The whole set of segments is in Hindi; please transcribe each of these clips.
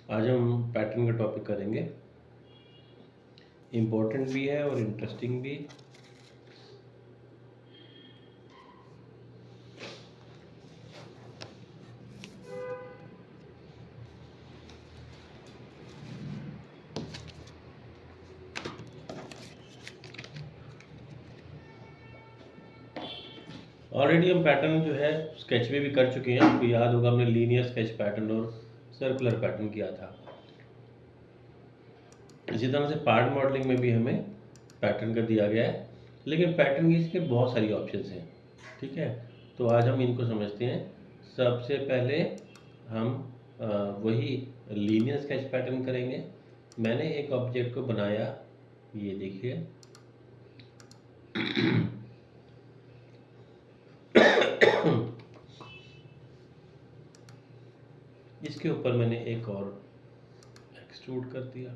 आज हम पैटर्न का टॉपिक करेंगे। इम्पोर्टेंट भी है और इंटरेस्टिंग भी। ऑलरेडी हम पैटर्न जो है स्केच में भी कर चुके हैं। आपको याद होगा हमने लीनियर स्केच पैटर्न और सर्कुलर पैटर्न किया था। इसी तरह से पार्ट मॉडलिंग में भी हमें पैटर्न का दिया गया है, लेकिन पैटर्न की इसके बहुत सारी ऑप्शंस हैं। ठीक है, तो आज हम इनको समझते हैं। सबसे पहले हम वही लीनियर स्केच पैटर्न करेंगे। मैंने एक ऑब्जेक्ट को बनाया, ये देखिए। इसके ऊपर मैंने एक और एक्सट्रूड कर दिया।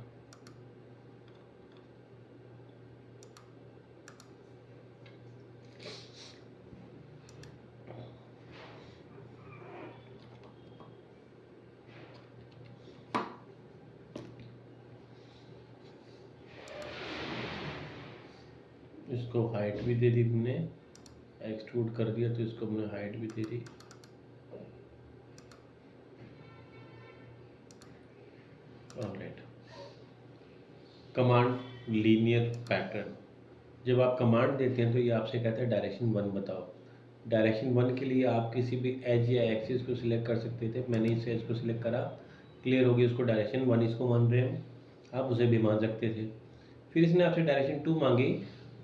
इसको हाइट भी दे दी हमने, एक्सट्रूड कर दिया तो इसको हमने हाइट भी दे दी। Alright, command linear pattern. जब आप कमांड देते हैं तो ये आपसे कहता है डायरेक्शन 1 बताओ। डायरेक्शन 1 के लिए आप किसी भी एज या एक्सिस को सिलेक्ट कर सकते थे। मैंने इस एज को सिलेक्ट करा, क्लियर होगी उसको डायरेक्शन 1 इसको मान रहे हैं, आप उसे भी मान सकते थे। फिर इसने आपसे डायरेक्शन 2 मांगी।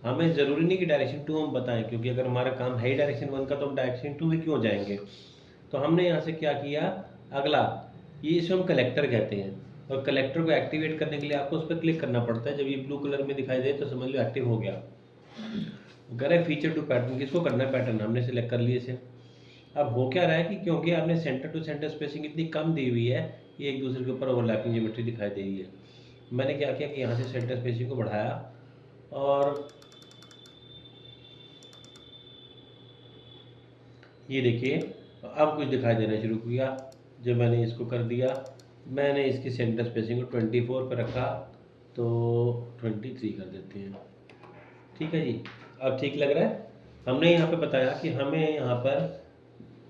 हमें ज़रूरी नहीं कि डायरेक्शन 2 हम बताएं, क्योंकि अगर हमारा काम है ही डायरेक्शन 1 का तो हम डायरेक्शन 2 में क्यों जाएंगे। तो हमने यहाँ से क्या किया, अगला ये इसे हम कलेक्टर कहते हैं, और कलेक्टर को एक्टिवेट करने के लिए आपको उस पर क्लिक करना पड़ता है। जब ये ब्लू कलर में दिखाई दे तो समझ लो एक्टिव हो गया। अगर है फीचर टू पैटर्न, किसको करना है पैटर्न, हमने सिलेक्ट कर लिए इसे। अब हो क्या रहा है कि क्योंकि आपने सेंटर टू सेंटर स्पेसिंग इतनी कम दी हुई है, ये एक दूसरे के ऊपर ओवरलैपिंग ज्योमेट्री दिखाई दे रही है। मैंने क्या किया कि यहाँ से सेंटर स्पेसिंग को बढ़ाया, और ये देखिए अब कुछ दिखाई देना शुरू किया। जब मैंने इसको कर दिया, मैंने इसकी सेंटर स्पेसिंग को 24 पर रखा, तो 23 कर देते हैं। ठीक है जी, अब ठीक लग रहा है। हमने यहाँ पे बताया कि हमें यहाँ पर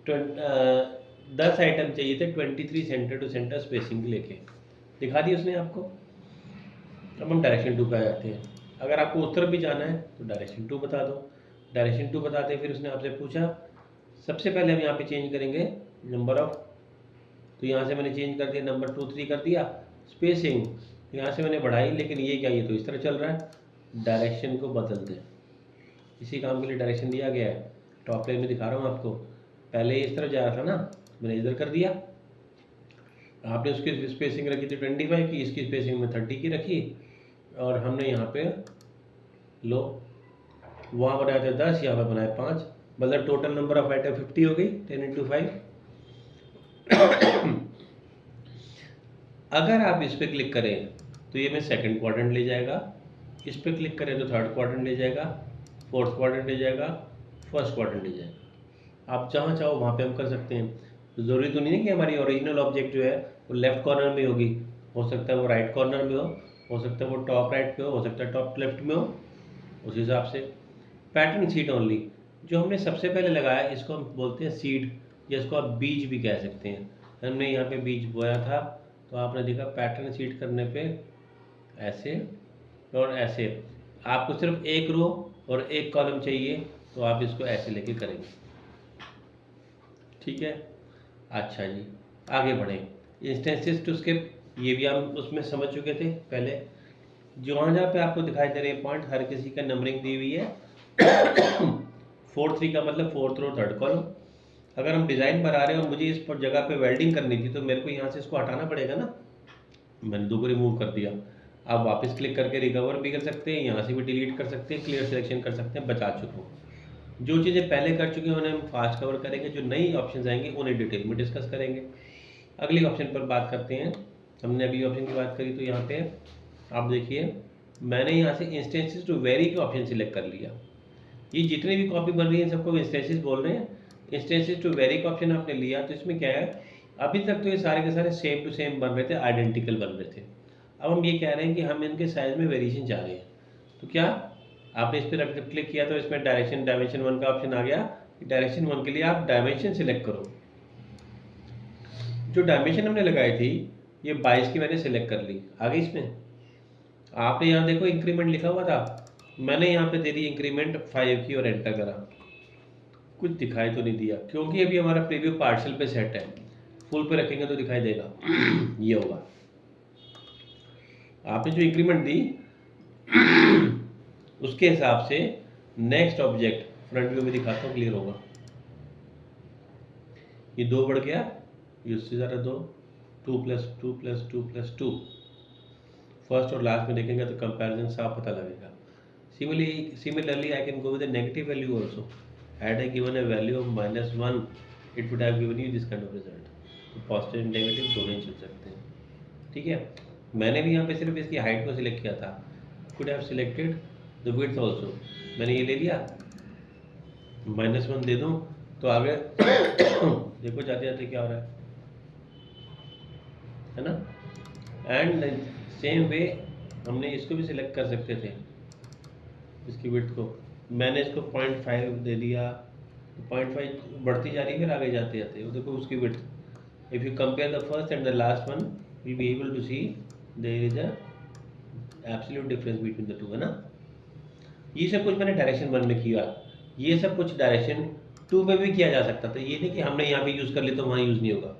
10 आइटम चाहिए थे 23 सेंटर टू सेंटर स्पेसिंग लेके, दिखा दी उसने आपको। अब हम डायरेक्शन 2 पे आ जाते हैं। अगर आपको उस तरफ भी जाना है तो डायरेक्शन 2 बता दो। डायरेक्शन 2 बताते फिर उसने आपसे पूछा, सबसे पहले हम यहाँ पे चेंज करेंगे नंबर ऑफ, तो यहाँ से मैंने चेंज कर दिया नंबर 2 3 कर दिया। स्पेसिंग यहाँ से मैंने बढ़ाई, लेकिन ये क्या, ये तो इस तरह चल रहा है। डायरेक्शन को बदल दें, इसी काम के लिए डायरेक्शन दिया गया है। टॉप लाइन में दिखा रहा हूँ आपको, पहले इस तरह जा रहा था ना, मैंने इधर कर दिया। आपने उसकी स्पेसिंग रखी थी 25 की, इसकी स्पेसिंग में 30 की रखी, और हमने यहाँ पे लो वहाँ बनाया था 10, यहाँ पे बनाया 5, मतलब टोटल नंबर ऑफ आइटम 50 हो गई 10 × 5। अगर आप इस पर क्लिक करें तो ये मैं सेकंड क्वाड्रेंट ले जाएगा, इस पर क्लिक करें तो थर्ड क्वाड्रेंट ले जाएगा, फोर्थ क्वाड्रेंट ले जाएगा, फर्स्ट क्वाड्रेंट ले जाएगा। आप जहाँ चाहो वहाँ पे हम कर सकते हैं। तो ज़रूरी तो नहीं है कि हमारी ओरिजिनल ऑब्जेक्ट जो है वो लेफ्ट कॉर्नर में होगी, हो सकता है वो राइट कॉर्नर में हो सकता है वो टॉप राइट पे हो सकता है टॉप लेफ्ट में हो। उस हिसाब से पैटर्न सीड ओनली जो हमने सबसे पहले लगाया, इसको हम बोलते हैं सीड, या इसको आप बीज भी कह सकते हैं। हमने यहाँ पे बीज बोया था, तो आपने देखा पैटर्न सीड करने पे ऐसे और ऐसे, आपको सिर्फ एक रो और एक कॉलम चाहिए, तो आप इसको ऐसे लेके करेंगे। ठीक है, अच्छा जी, आगे बढ़ें। इंस्टेंसेस टू स्किप, ये भी हम उसमें समझ चुके थे पहले। जहाँ जहाँ पे आपको दिखाई दे रहे हैं पॉइंट, हर किसी का नंबरिंग दी हुई है। 4 3 का मतलब फोर्थ रो थर्ड कॉलम। अगर हम डिज़ाइन बना रहे हैं और मुझे इस पर जगह पे वेल्डिंग करनी थी, तो मेरे को यहाँ से इसको हटाना पड़ेगा ना। मैंने 2 को रिमूव कर दिया। आप वापस क्लिक करके रिकवर भी कर सकते हैं, यहाँ से भी डिलीट कर सकते हैं, क्लियर सिलेक्शन कर सकते हैं, बचा चुका हूँ। जो चीज़ें पहले कर चुके हैं उन्हें हम फास्ट कवर करेंगे, जो नई ऑप्शन आएंगे उन्हें डिटेल में डिस्कस करेंगे। अगली ऑप्शन पर बात करते हैं। हमने अभी ऑप्शन की बात करी, तो यहाँ पे आप देखिए मैंने यहाँ से इंस्टेंसेस टू वेरी के ऑप्शन सिलेक्ट कर लिया। ये जितनी भी कॉपी बन रही है सबको इंस्टेंसेस बोल रहे हैं। इंस्टेंसेस टू वेरी का ऑप्शन आपने लिया, तो इसमें क्या है अभी तक तो ये सारे के सारे सेम टू सेम बन रहे थे, आइडेंटिकल बन रहे थे। अब हम ये कह रहे हैं कि हम इनके साइज में वेरिएशन चाह रहे हैं। तो क्या आपने इस पर क्लिक किया तो इसमें डायमेंशन 1 का ऑप्शन आ गया। डायरेक्शन 1 के लिए आप डायमेंशन सिलेक्ट करो। जो डायमेंशन हमने लगाई थी ये 22 की मैंने सिलेक्ट कर ली, आ गई इसमें। आपने यहाँ देखो इंक्रीमेंट लिखा हुआ था, मैंने यहाँ पे दे दी इंक्रीमेंट 5 की और एंटर करा। कुछ दिखाई तो नहीं दिया क्योंकि अभी हमारा प्रीव्यू पार्शियल पे सेट है, फुल पे रखेंगे तो दिखाई देगा। ये होगा, आपने जो इंक्रीमेंट दी उसके हिसाब से नेक्स्ट ऑब्जेक्ट फ्रंट व्यू में दिखाता हूँ, क्लियर होगा। ये 2 बढ़ गया, ये उससे ज़्यादा 2, 2 + 2 + 2 + 2। फर्स्ट और लास्ट में देखेंगे तो कंपैरिजन साफ पता लगेगा। Similarly, I can go with a negative value also. Had I given a value of -1, it would have given you this kind of result. तो पॉजिटिव एंड नेगेटिव दोनों ही चल सकते हैं, ठीक है। मैंने भी यहाँ पे सिर्फ इसकी हाइट को सिलेक्ट किया था, could have selected the width also। मैंने ये ले लिया, -1 दे दूँ तो आगे देखो जाते जाते क्या हो रहा है ना। एंड सेम वे हमने इसको भी सिलेक्ट कर सकते थे, इसकी विड्थ को। मैंने इसको 0.5 दे दिया, 0.5 बढ़ती जा रही है, फिर आगे जाते जाते वो देखो उसकी width. If you compare the first and the last one, will be able to see there is a absolute difference between the two, है ना। ये सब कुछ मैंने डायरेक्शन 1 में किया, ये सब कुछ डायरेक्शन 2 में भी किया जा सकता था। ये नहीं कि हमने यहाँ पे यूज़ कर लिया तो वहाँ यूज़ नहीं होगा।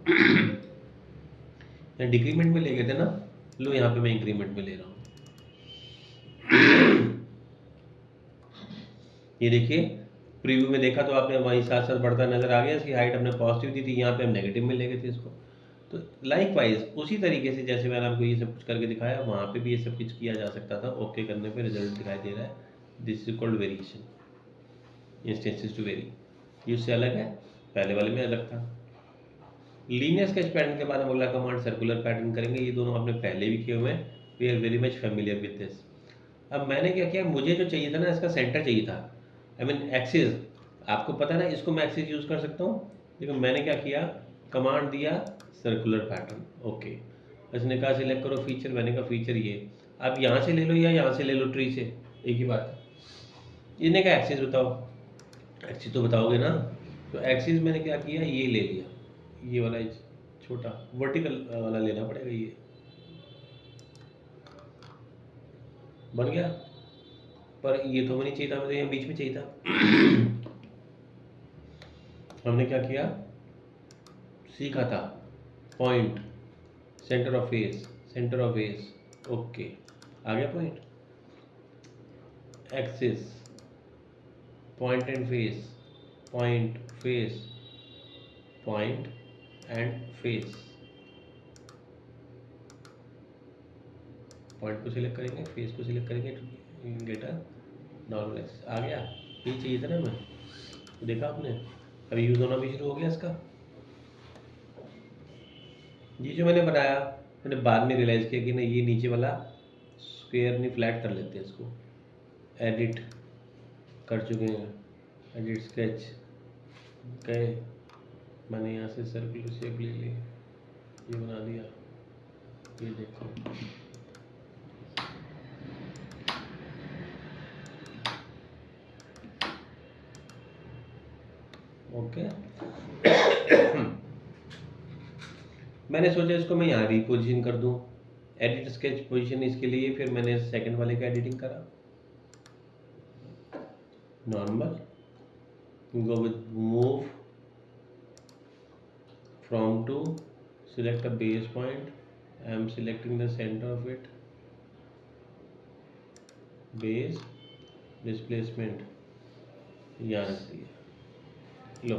डिक्रीमेंट में ले गए थे ना, लो यहाँ पे मैं इंक्रीमेंट में ले रहा हूँ। ये देखिए प्रीव्यू में देखा तो आपने वहीं साथ साथ बढ़ता नजर आ गया, इसकी हाइट हमने पॉजिटिव दी थी, यहाँ पे हम नेगेटिव में ले गए थे इसको। तो लाइक वाइज उसी तरीके से जैसे मैंने आपको ये सब कुछ करके दिखाया, वहाँ पे भी ये सब कुछ किया जा सकता था। ओके करने पे रिजल्ट दिखाई दे रहा है, this is called variation, instances to vary. ये उससे अलग है, पहले वाले में अलग था। लीनियर स्केच पैटर्न के बाद हम अगला कमांड सर्कुलर पैटर्न करेंगे। ये दोनों आपने पहले भी किए हुए हैं, we are very much familiar with this. अब मैंने क्या किया, मुझे जो चाहिए था ना इसका सेंटर चाहिए था, आई मीन एक्सिस। आपको पता है ना इसको मैं एक्सिस यूज़ कर सकता हूँ, लेकिन मैंने क्या किया, कमांड दिया सर्कुलर पैटर्न। ओके, इसने कहा सिलेक्ट करो फीचर, मैंने कहा फीचर ये। अब यहाँ से ले लो या यहाँ से ले लो, ट्री से एक ही बात है। इन्हें कहा एक्सिस बताओ, एक्सिस तो बताओगे ना। तो एक्सिस मैंने क्या किया, ये ले लिया, ये वाला छोटा वर्टिकल वाला लेना पड़ेगा, ये बन गया। पर ये तो नहीं चाहिए था, मुझे यहाँ बीच में चाहिए था। हमने क्या किया, सीखा था point, centre of face, centre of face. Okay, आ गया point, axis, point and face, point face, point and face. Point को सिलेक्ट करेंगे, फेस को सिलेक्ट करेंगे, गेट अ नॉर्मल एक्सिस। आ गया, ये चाहिए था ना मैं, तो देखा आपने अभी यूज़ होना भी शुरू हो गया इसका। ये जो मैंने बनाया, मैंने बाद में रियलाइज़ किया कि ना ये नीचे वाला स्क्वायर नहीं, फ्लैट कर लेते हैं इसको। एडिट कर चुके हैं, एडिट स्केच गए, मैंने यहाँ से सर्कुलर शेप ले ली, ये बना दिया, ये देखो। ओके मैंने सोचा इसको मैं यहाँ रिपोजिशन कर दूँ, एडिट स्केच पोजीशन इसके लिए। फिर मैंने सेकंड वाले का एडिटिंग करा, normal, go with move from to, select a base point, I am selecting the center of it, base, displacement यहाँ रख दिया। लो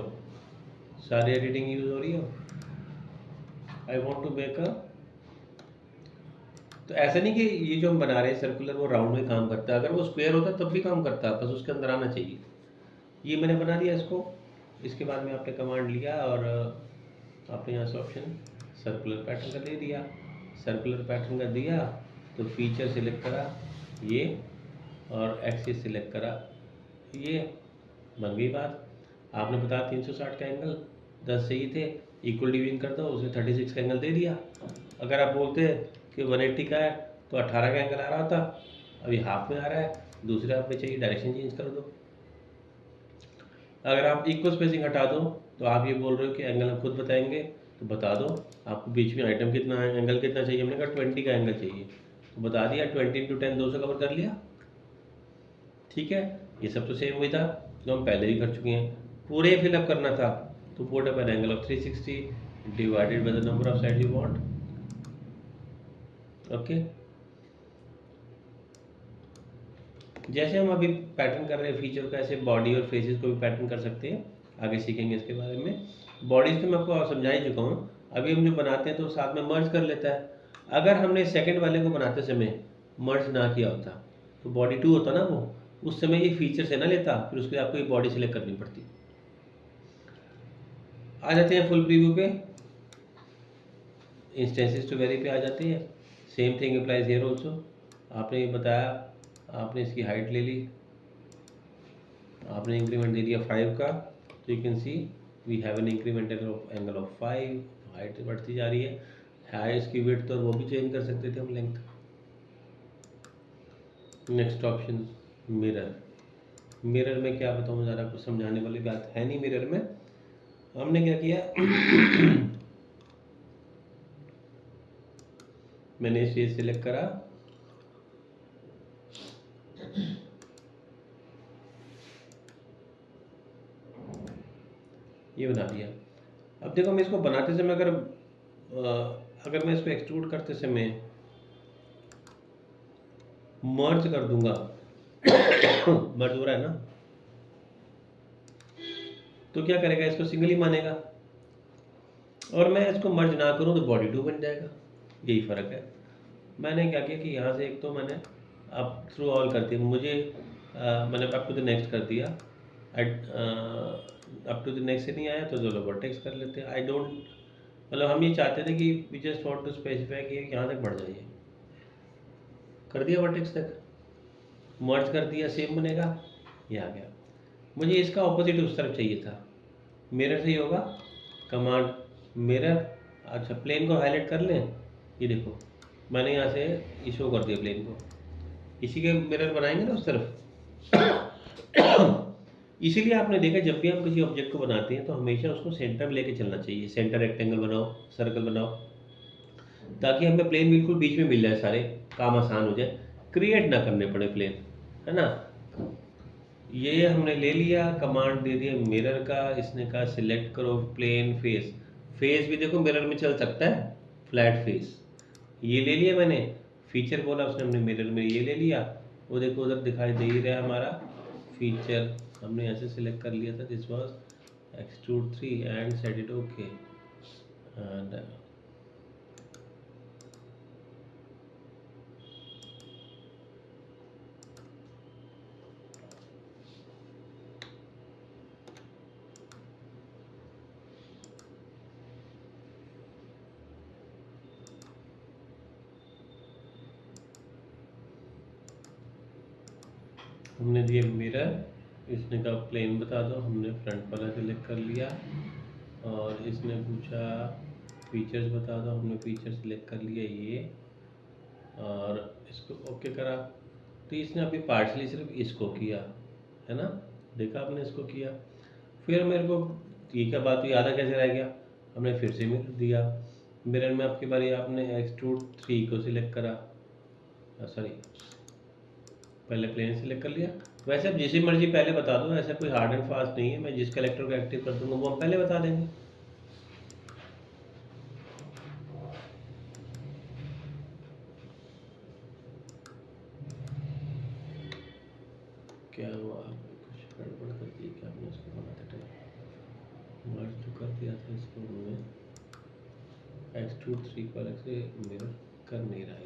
सारी एडिटिंग यूज हो रही है। I want to make a, तो ऐसा नहीं कि ये जो हम बना रहे हैं सर्कुलर वो राउंड में काम करता है, अगर वो स्क्वायर होता तब भी काम करता, बस उसके अंदर आना चाहिए। ये मैंने बना दिया इसको। इसके बाद में आपने कमांड लिया और आपने यहाँ से ऑप्शन सर्कुलर पैटर्न का दे दिया। सर्कुलर पैटर्न का दिया तो फीचर सिलेक्ट करा ये, और एक्सिस सिलेक्ट करा ये, बन गई बात। आपने बताया 360 का एंगल 10 सही थे, इक्वल डिवीजन करता हूँ, उसने 36 का एंगल दे दिया। अगर आप बोलते कि 180 का है तो 18 का एंगल आ रहा था, अभी हाफ में आ रहा है, दूसरे हाफ में चाहिए, डायरेक्शन चेंज कर दो। अगर आप इक्वल स्पेसिंग हटा दो तो आप ये बोल रहे हो कि एंगल हम खुद बताएंगे, तो बता दो आपको बीच में आइटम कितना है, एंगल कितना चाहिए। हमने कहा 20 का एंगल चाहिए, तो बता दिया 20 × 10 200 कवर कर लिया। ठीक है, ये सब तो सेम हुई था जो हम पहले ही कर चुके हैं। पूरे फिलअप करना था तो put up an angle of 360 divided by the number of side you want. Okay, जैसे हम अभी पैटर्न कर रहे हैं फीचर का, ऐसे बॉडी और फेसेस को भी पैटर्न कर सकते हैं, आगे सीखेंगे इसके बारे में। बॉडीज तो मैं आपको समझा ही चुका हूँ, अभी हम जो बनाते हैं तो साथ में मर्ज कर लेता है। अगर हमने सेकंड वाले को बनाते समय मर्ज ना किया होता तो बॉडी 2 होता ना वो, उस समय ये फीचर से ना लेता, फिर उसके लिए आपको ये बॉडी सेलेक्ट करनी पड़ती। आ जाते हैं फुल प्रीव्यू पे, इंस्टेंसेस टू वेरी पे आ जाते हैं। Same thing applies here also. आपने ये बताया, आपने इसकी हाइट ले ली, आपने इंक्रीमेंट दे दिया 5 का, तो you can see we have an incremental angle of 5, height बढ़ती जा रही है। हाई इसकी विड्थ तो वो भी चेंज कर सकते थे हम, length. Next option mirror. Mirror में क्या बताऊँ, ज़्यादा कुछ समझाने वाली बात है नहीं। मिरर में हमने क्या किया मैंने इसे सिलेक्ट करा, ये बना दिया। अब देखो मैं इसको बनाते समय अगर मैं इसको एक्सट्रूड करते समय मर्ज कर दूंगा मर्ज हो रहा है ना, तो क्या करेगा, इसको सिंगल ही मानेगा। और मैं इसको मर्ज ना करूं तो बॉडी 2 बन जाएगा, यही फ़र्क है। मैंने क्या किया कि यहाँ से एक तो मैंने अब थ्रू ऑल कर दिया, मुझे मैंने अप टू द नेक्स्ट कर दिया। अप टू द नेक्स्ट से नहीं आया तो चलो वर्टेक्स कर लेते हैं। आई डोंट, मतलब हम ये चाहते थे कि we just want to specify कि यहाँ तक बढ़ जाइए, कर दिया वर्टेक्स तक, मर्ज कर दिया, सेम बनेगा, ये आ गया। मुझे इसका ऑपोजिट उस तरफ चाहिए था, मिरर से ही होगा, कमांड मिरर। अच्छा, प्लेन को हाईलाइट कर लें, ये देखो मैंने यहाँ से ये शो कर दिया प्लेन को, इसी के मिरर बनाएंगे ना उस तरफ। इसीलिए आपने देखा जब भी हम किसी ऑब्जेक्ट को बनाते हैं तो हमेशा उसको सेंटर में लेके चलना चाहिए। सेंटर रेक्टेंगल बनाओ, सर्कल बनाओ, ताकि हमें प्लेन बिल्कुल बीच में मिल जाए, सारे काम आसान हो जाए, क्रिएट ना करने पड़े प्लेन, है ना। ये हमने ले लिया, कमांड दे दिया मिरर का, इसने कहा सिलेक्ट करो प्लेन फेस। फेस भी देखो मिरर में चल सकता है, फ्लैट फेस, ये ले लिया मैंने। फीचर बोला उसने, हमने मिरर में ये ले लिया, वो देखो उधर दिखाई दे ही रहा है हमारा फीचर, हमने ऐसे सिलेक्ट कर लिया था। This was extrude 3 and set it okay. And हमने दिया मिरर, इसने कहा प्लेन बता दो, हमने फ्रंट वाला सिलेक्ट कर लिया। और इसने पूछा फीचर्स बता दो, हमने फीचर सिलेक्ट कर लिया ये, और इसको ओके करा। तो इसने अभी पार्शली सिर्फ इसको किया, है ना, देखा आपने इसको किया। फिर मेरे को ये क्या बात हुई, आधा कैसे रह गया, हमने फिर से मिरर दिया। मिरर में आपकी बारी, आपने एक्सट्रूड 3 को सिलेक्ट करा, सॉरी पहले प्लेन सिलेक्ट कर लिया। वैसे अब जिसी मर्जी पहले बता दो, ऐसा कोई हार्ड एंड फास्ट नहीं है, मैं जिस कलेक्टर को एक्टिव कर दूंगा वो हम पहले बता देंगे। क्या हुआ, कुछ गड़बड़ कर दी क्या हमने इसको बनाते टाइम, मर्ज तो कर दिया था इसको हमने, एक्सट्रूड 3 को अलग से मिरर कर नहीं रहा है।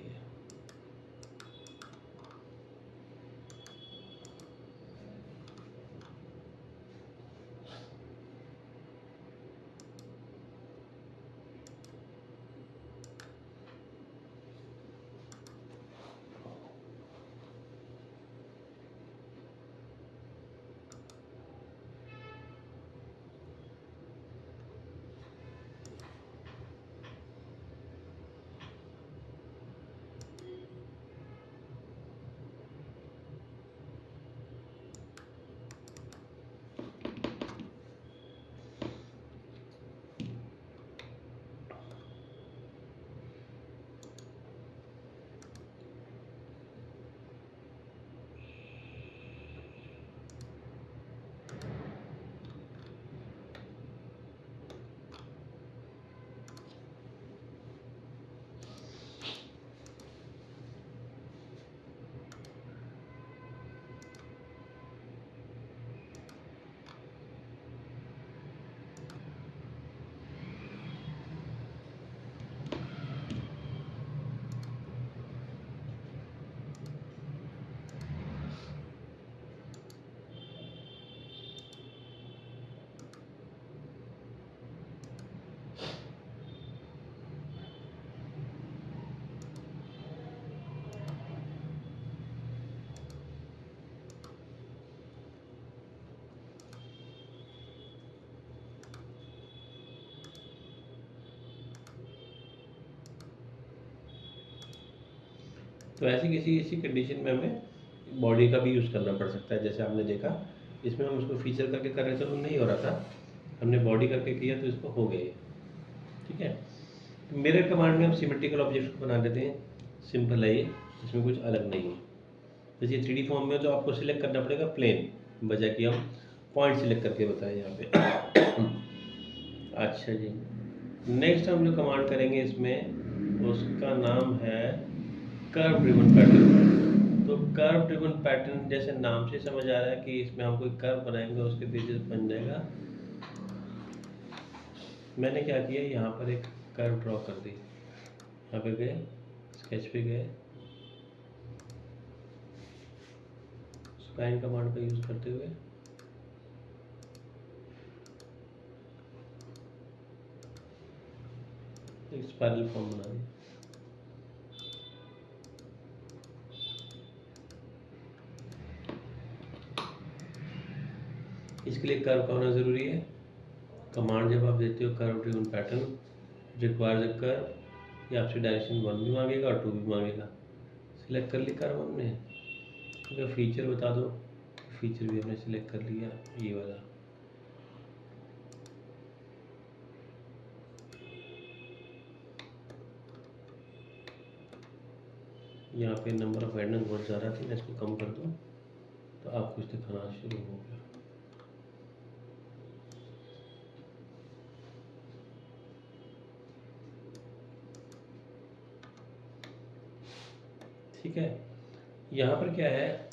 तो ऐसी किसी इसी कंडीशन में हमें बॉडी का भी यूज़ करना पड़ सकता है। जैसे आपने देखा इसमें हम उसको फीचर करके कर रहे थे तो नहीं हो रहा था, हमने बॉडी करके किया तो इसको हो गए। ठीक है, मिरर कमांड में हम सिमेट्रिकल ऑब्जेक्ट को बना देते हैं, सिंपल है ये, इसमें कुछ अलग नहीं है। जैसे 3D फॉर्म में तो आपको सिलेक्ट करना पड़ेगा प्लेन, बजाय कि हम पॉइंट सिलेक्ट करके बताएं यहाँ पे। अच्छा जी, नेक्स्ट हम जो कमांड करेंगे इसमें उसका नाम है कर्व ड्रिवन पैटर्न। तो कर्व ड्रिवन पैटर्न जैसे नाम से समझ आ रहा है कि इसमें हम कोई कर्व बनाएंगे उसके बेसिस बन जाएगा। मैंने क्या किया, यहाँ पर एक कर्व ड्रॉ कर दी, यहाँ पे गए, स्केच पे गए, स्पाइन कमांड का यूज़ करते हुए एक स्पाइरल फॉर्म बना दी। इसके लिए कर्व का होना ज़रूरी है। कमांड जब आप देते हो curve driven pattern requires a curve, ये आपसे डायरेक्शन 1 भी मांगेगा और 2 भी मांगेगा। सिलेक्ट कर ली कर्व हमने, अगर फीचर बता दो, फीचर भी हमने सिलेक्ट कर लिया, ये वाला। यहाँ पे नंबर ऑफ एडन बहुत ज़्यादा थी, मैं इसको कम कर दूँ तो आप कुछ दिखाना शुरू हो गया। ठीक है, यहाँ पर क्या है,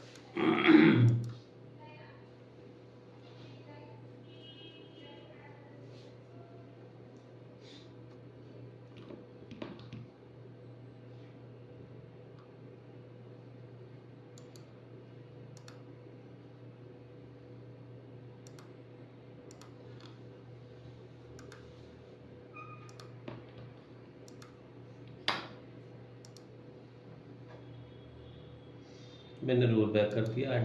मैंने रोल बैक कर दिया। I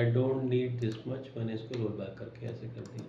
don't need this much, मैंने इसको रोल बैक करके ऐसे कर दिया।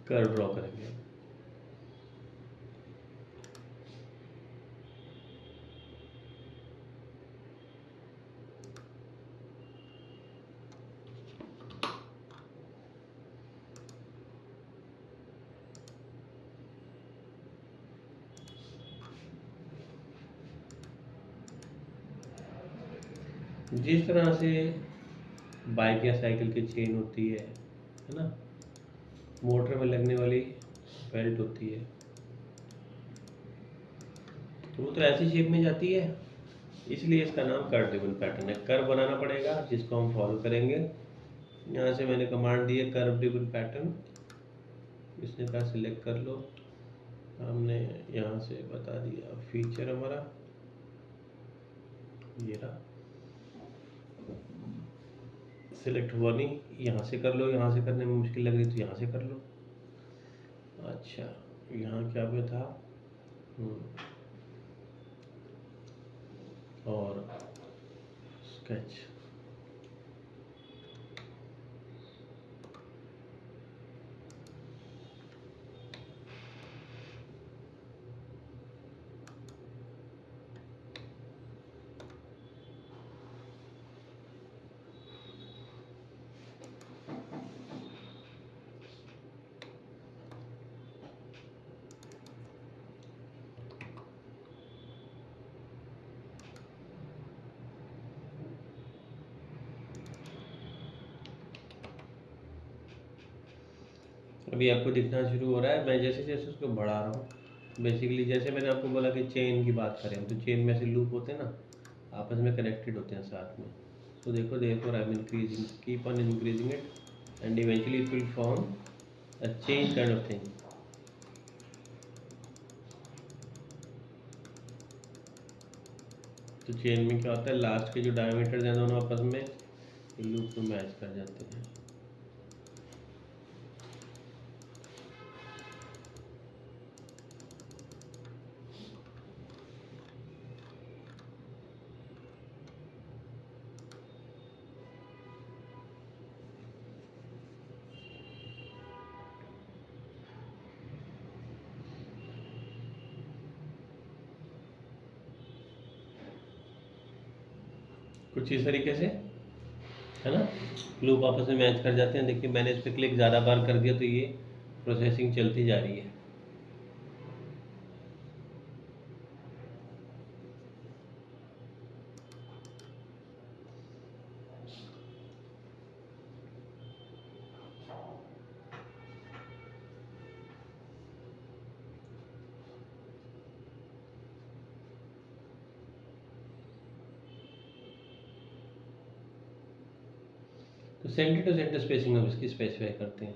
कर्व ड्रॉ करेंगे। जिस तरह से बाइक या साइकिल की चेन होती है ना, मोटर में लगने वाली बेल्ट होती है, तो वो तो ऐसी शेप में जाती है, इसलिए इसका नाम कर्व ड्रिवन पैटर्न है। कर्व बनाना पड़ेगा जिसको हम फॉलो करेंगे। यहाँ से मैंने कमांड दी है कर्व ड्रिवन पैटर्न, इसने कहा सिलेक्ट कर लो, हमने यहाँ से बता दिया फीचर हमारा ये रहा, सिलेक्ट हुआ नहीं, यहाँ से कर लो, यहाँ से करने में मुश्किल लग रही तो यहाँ से कर लो। अच्छा, यहाँ क्या पे था, और स्केच, अभी आपको दिखना शुरू हो रहा है। मैं जैसे जैसे उसको बढ़ा रहा हूँ, बेसिकली जैसे मैंने आपको बोला कि चेन की बात करें तो चेन में ऐसे लूप होते हैं ना, आपस में कनेक्टेड होते हैं साथ में। तो देखो देखो I am increasing, keep on increasing it and eventually it will form a chain kind of thing. तो चेन में क्या होता है, लास्ट के जो डायमीटर्स हैं दोनों आपस में लूप में मैच कर जाते हैं। कुछ इस तरीके से, है ना, लूप आपस में मैच कर जाते हैं। देखिए मैंने इस पर क्लिक ज़्यादा बार कर दिया तो ये प्रोसेसिंग चलती जा रही है। तो सेंटर टू सेंटर स्पेसिंग हम इसकी स्पेसिफाई करते हैं।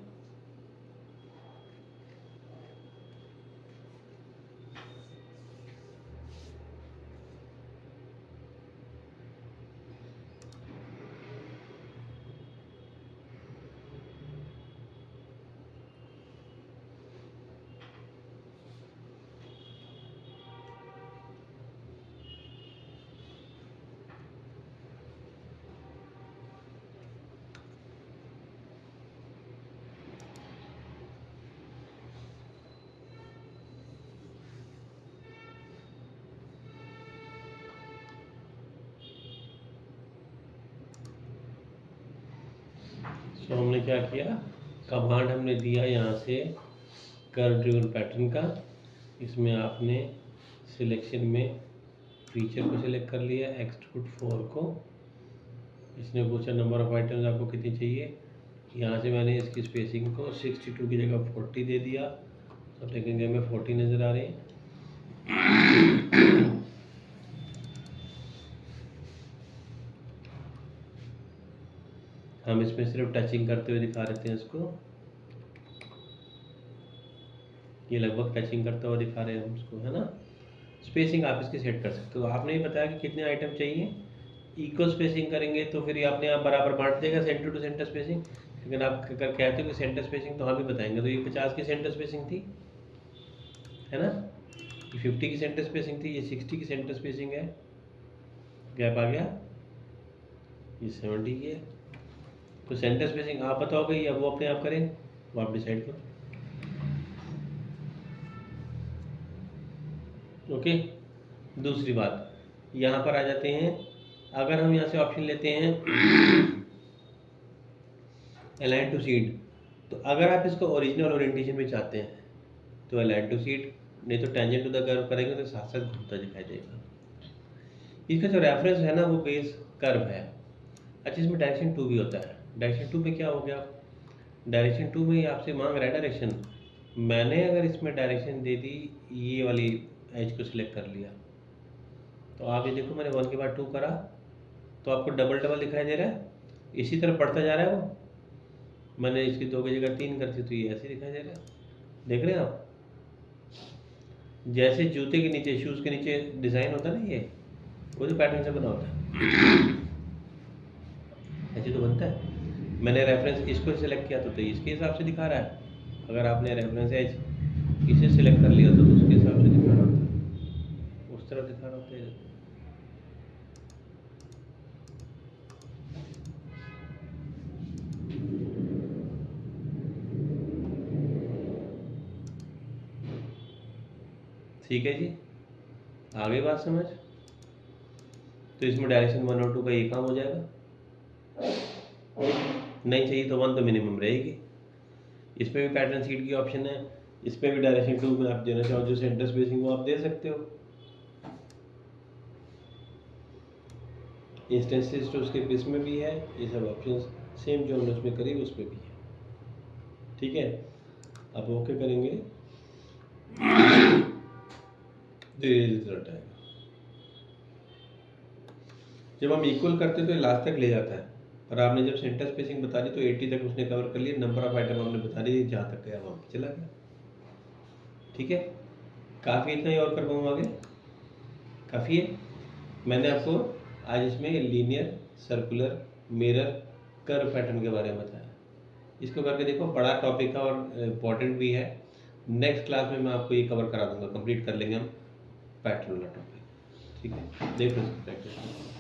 तो हमने क्या किया, कमांड हमने दिया यहाँ से कर्व ड्रिवन पैटर्न का। इसमें आपने सिलेक्शन में फीचर को सिलेक्ट कर लिया, एक्सट्रूड 4 को। इसने पूछा नंबर ऑफ आइटम्स आपको कितनी चाहिए, यहाँ से मैंने इसकी स्पेसिंग को 62 की जगह 40 दे दिया। तो देखेंगे हमें 40 नज़र आ रहे हैं। हम इसमें सिर्फ टचिंग करते हुए दिखा देते हैं इसको, ये लगभग टचिंग करता हुआ दिखा रहे हैं हम इसको, है ना। स्पेसिंग आप इसकी सेट कर सकते हो। आपने ये बताया कि कितने आइटम चाहिए, इक्वल स्पेसिंग करेंगे तो फिर ये अपने आप बराबर बांट देगा सेंटर टू सेंटर स्पेसिंग। लेकिन आप अगर कहते हो कि सेंटर स्पेसिंग तो हम भी बताएंगे। तो ये 50 की सेंटर स्पेसिंग थी, है ना, ये 50 की सेंटर स्पेसिंग थी, ये 60 की सेंटर स्पेसिंग है, गैप आ गया, ये 70 की है। तो सेंटर स्पेसिंग आप बताओगे या वो अपने आप करें, वो आप डिसाइड करो। ओके। दूसरी बात, यहाँ पर आ जाते हैं। अगर हम यहाँ से ऑप्शन लेते हैं अलाइन टू सीड, तो अगर आप इसको ओरिजिनल ओरिएंटेशन में चाहते हैं तो अलाइन टू सीड, नहीं तो टेंजेंट टू द कर्व करेंगे तो साथ साथ घूमता दिखाई देगा। इसका जो रेफरेंस है ना वो बेस कर्व है। अच्छा, इसमें डायरेक्शन 2 भी होता है। डायरेक्शन 2 में क्या हो गया, डायरेक्शन 2 में ही आपसे मांग रहा है डायरेक्शन। मैंने अगर इसमें डायरेक्शन दे दी, ये वाली एज को सिलेक्ट कर लिया, तो आप ये देखो मैंने 1 के बाद 2 करा तो आपको डबल डबल दिखाई दे रहा है, इसी तरह बढ़ता जा रहा है वो। मैंने इसकी 2 की जगह 3 कर दी तो ये ऐसे दिखाई दे रहा है। देख रहे हैं आप, जैसे जूते के नीचे, शूज़ के नीचे डिज़ाइन होता है ना, ये वो जो पैटर्न से बना होता है, ऐसे तो बनता है। मैंने रेफरेंस इसको सिलेक्ट किया तो इसके हिसाब से दिखा रहा है। अगर आपने रेफरेंस एज इसे सिलेक्ट कर लिया तो उसके हिसाब से दिखा रहा होता है, उस तरह दिखा रहा होता है। ठीक है जी, आ गई बात समझ। तो इसमें डायरेक्शन 1 और 2 का ये काम हो जाएगा। नहीं चाहिए तो 1 तो मिनिमम रहेगी। इसमें भी पैटर्न सीट की ऑप्शन है, इसमें भी डायरेक्शन 2 में आप देना चाहो जो सेंटर स्पेसिंग वो आप दे सकते हो। इंस्टेंसेस तो उसके इसमें भी है, ये सब ऑप्शंस सेम जो हमने उसमें करी उसमें भी है। ठीक है, आप ओके करेंगे तो ये रिजल्ट आएगा। जब हम इक्वल करते हैं तो लास्ट तक ले जाता है, और आपने जब सेंटर स्पेसिंग बता दी तो 80 तक उसने कवर कर लिया, नंबर ऑफ आइटम आपने बता दी, जहाँ तक गया वहाँ पे चला गया। ठीक है, काफ़ी, इतना ही और कर पाऊँ आगे? काफ़ी है। मैंने आपको आज इसमें linear, circular, mirror, curve pattern के बारे में बताया। इसको करके देखो, बड़ा टॉपिक है और इम्पोर्टेंट भी है। नेक्स्ट क्लास में मैं आपको ये कवर करा दूंगा, कंप्लीट कर लेंगे हम पैटर्न वाला टॉपिक। ठीक है, देख लो प्रैक्टिस।